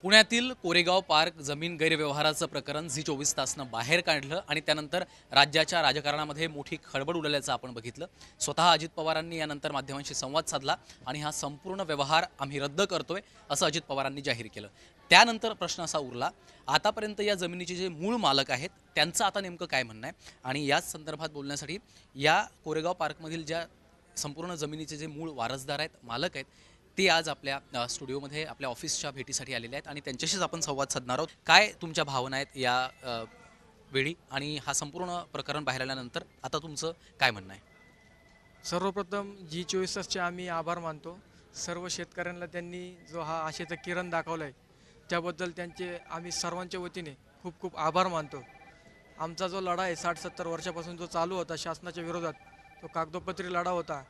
पुण्यातील कोरेगाव पार्क जमीन गैरव्यवहाराचं प्रकरण झी 24 तासनं बाहेर काढलं आणि त्यानंतर राज्याच्या राजकारणामध्ये मोठी खळबळ उडाल्याचं आपण बघितलं। स्वतः अजित पवारांनी यानंतर माध्यमांशी संवाद साधला आणि हा संपूर्ण व्यवहार आम्ही रद्द करतोय असं अजित पवारांनी जाहीर केलं। त्यानंतर प्रश्न असा उरला, आतापर्यंत या जमिनीचे जे मूळ मालक आहेत त्यांचं आता नेमकं काय म्हणणं आहे आणि याच संदर्भात बोलण्यासाठी या कोरेगाव पार्कमधील ज्या संपूर्ण जमिनीचे जे मूळ वारसदार आहेत, मालक आहेत, ते आज आपल्या स्टुडिओमध्ये आपल्या ऑफिसच्या भेटीसाठी आलेले आहेत आणि त्यांच्याशीच आपण संवाद साधणार आहोत। काय तुमच्या भावना आहेत या वेळी आणि हा संपूर्ण प्रकरण बाहेर आल्यानंतर आता तुमचं काय म्हणणं आहे? सर्वप्रथम झी 24 तासचे आम्ही आभार मानतो। सर्व शेतकऱ्यांना त्यांनी जो हा आशेचा किरण दाखवला आहे त्याबद्दल त्यांचे आम्ही सर्वांच्या वतीने खूप खूप आभार मानतो। आमचा जो लढा आहे 60-70 वर्षापासून जो चालू होता शासनाच्या विरोधात, तो कागदोपत्री लढा होता,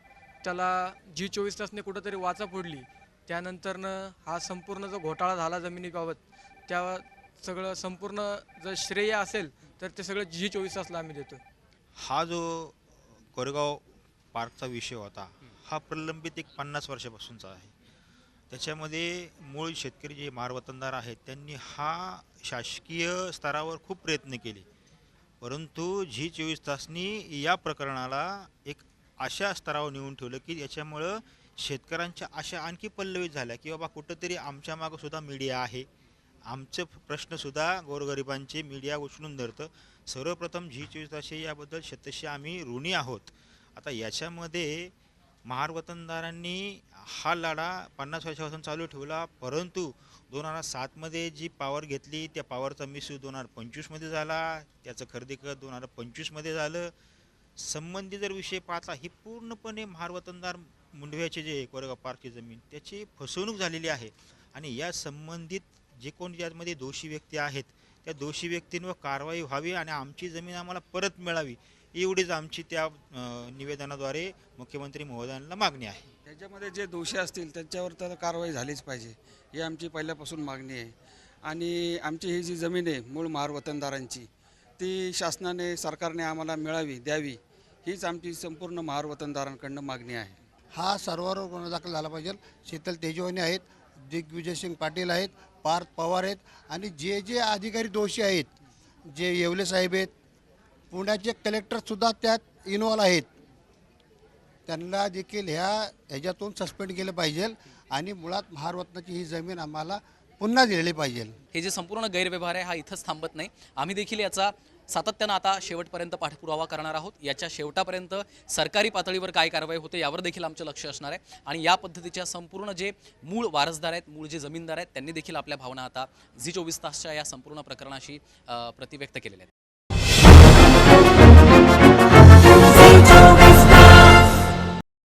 त्याला झी 24 तासने कुठंतरी वाचा फोडली। त्यानंतरनं हा संपूर्ण जो घोटाळा झाला जमिनीबाबत, त्या सगळं संपूर्ण जर श्रेय असेल तर ते सगळं झी 24 तासला आम्ही देतो। हा जो कोरेगाव पार्कचा विषय होता, हा प्रलंबित एक 50 वर्षापासूनचा आहे। त्याच्यामध्ये मूळ शेतकरी जे मारवतनदार आहेत त्यांनी हा शासकीय स्तरावर खूप प्रयत्न केले, परंतु झी 24 तासनी या प्रकरणाला एक अशा स्तरावर नेऊन ठेवलं की याच्यामुळं शेतकऱ्यांच्या आशा आणखी पल्लवित झाल्या की बाबा कुठंतरी आमच्या मागं सुद्धा मीडिया आहे, आमचे प्रश्नसुद्धा गोरगरिबांचे मीडिया उचलून धरतं। सर्वप्रथम झी 24 तास याबद्दल शतशः आम्ही ऋणी आहोत। आता याच्यामध्ये महार वतनदारांनी हा लढा 50 वर्षापासून चालू ठेवला, परंतु 2007मध्ये जी पॉवर घेतली त्या पॉवरचा मिसयूज 2025मध्ये झाला, त्याचं खरेदीकरण 2025मध्ये झालं। संबंधित जर विषय पाहता ही पूर्णपणे महार वतनदार मुंडव्याचे जे कोरेगाव पार्कची जमीन त्याची फसवणूक झालेली आहे आणि या संबंधित जे कोणी यामध्ये दोषी व्यक्ती आहेत त्या दोषी व्यक्तींवर कारवाई व्हावी आणि आमची जमीन आम्हाला परत मिळावी, एवढीच आमची त्या निवेदनाद्वारे मुख्यमंत्री महोदयांना मागणी आहे। त्याच्यामध्ये जे दोषी असतील त्यांच्यावर तर कारवाई झालीच पाहिजे, ही आमची पहिल्यापासून मागणी आहे। आणि आमची ही जी जमीन आहे मूळ महार वतनदारांची, ती शासनाने सरकारने आम्हाला मिळावी द्यावी, हीच आमची संपूर्ण महार वतनदारांकडनं मागणी आहे। हा सर्वांवर गुन्हा दाखल झाला पाहिजे। शीतल तेजवानी आहेत, दिग्विजय सिंग पाटील आहेत, पार्थ पवार आहेत आणि जे जे अधिकारी दोषी आहेत, जे येवले साहेब आहेत, पुण्याचे कलेक्टरसुद्धा त्यात इन्व्हॉल्व आहेत, त्यांना देखील ह्याच्यातून सस्पेंड केलं पाहिजे आणि मुळात महारवतनाची ही जमीन आम्हाला पुन्हा दिलेली पाहिजे। हे जे संपूर्ण गैरव्यवहार आहे हा इथंच थांबत नाही, आम्ही देखील याचा सातत्यानं आता शेवटपर्यंत पाठपुरावा करणार आहोत। याच्या शेवटापर्यंत सरकारी पातळीवर काय कारवाई होते यावर देखील आमचं लक्ष असणार आहे आणि या पद्धतीच्या संपूर्ण जे मूळ वारसदार आहेत, मूळ जे जमीनदार आहेत, त्यांनी देखील आपल्या भावना आता झी 24 तासच्या या संपूर्ण प्रकरणाशी प्रतिव्यक्त केलेल्या आहेत।